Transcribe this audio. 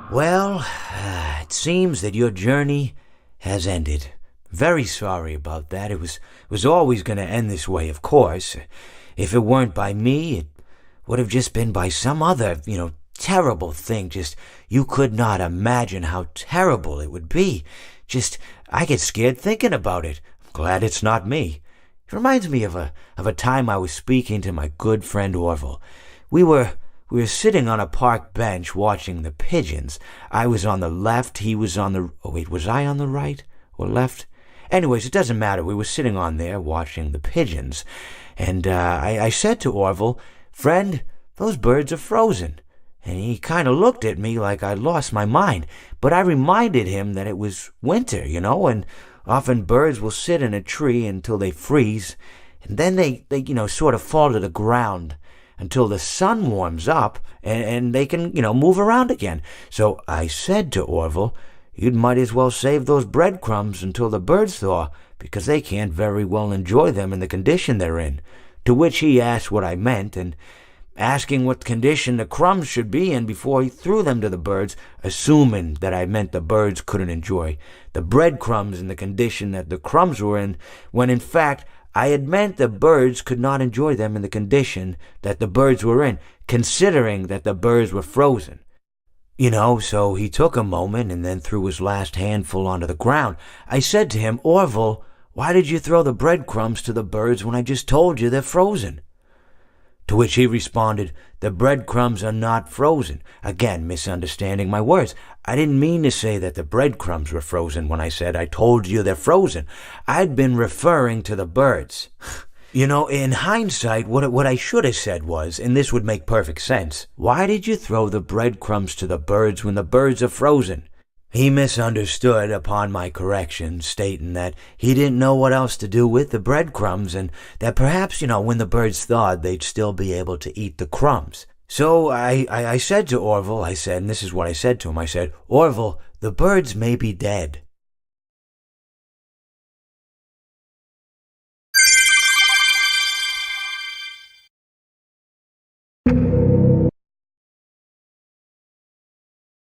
Well, it seems that your journey has ended. Very sorry about that. It was always going to end this way, of course. If it weren't by me, it would have just been by some other, terrible thing. Just, you could not imagine how terrible it would be. Just, I get scared thinking about it. I'm glad it's not me. It reminds me of a time I was speaking to my good friend Orville. We were sitting on a park bench watching the pigeons. I was on the left, he was on the... Oh, wait, was I on the right or left? Anyways, it doesn't matter. We were sitting on there watching the pigeons. And I said to Orville, "Friend, those birds are frozen." And he kind of looked at me like I'd lost my mind. But I reminded him that it was winter, and often birds will sit in a tree until they freeze. And then they sort of fall to the ground until the sun warms up and they can, move around again. So I said to Orville, "You might as well save those breadcrumbs until the birds thaw, because they can't very well enjoy them in the condition they're in." To which he asked what I meant, and asking what condition the crumbs should be in before he threw them to the birds, assuming that I meant the birds couldn't enjoy the breadcrumbs in the condition that the crumbs were in, when in fact I had meant the birds could not enjoy them in the condition that the birds were in, considering that the birds were frozen. So he took a moment and then threw his last handful onto the ground. I said to him, "Orville, why did you throw the breadcrumbs to the birds when I just told you they're frozen?" To which he responded, "The breadcrumbs are not frozen." Again, misunderstanding my words. I didn't mean to say that the breadcrumbs were frozen when I said I told you they're frozen. I'd been referring to the birds. In hindsight, what I should have said was, and this would make perfect sense, "Why did you throw the breadcrumbs to the birds when the birds are frozen?" He misunderstood upon my correction, stating that he didn't know what else to do with the breadcrumbs, and that perhaps, when the birds thawed, they'd still be able to eat the crumbs. So I said to Orville, and this is what I said to him, I said, "Orville, the birds may be dead,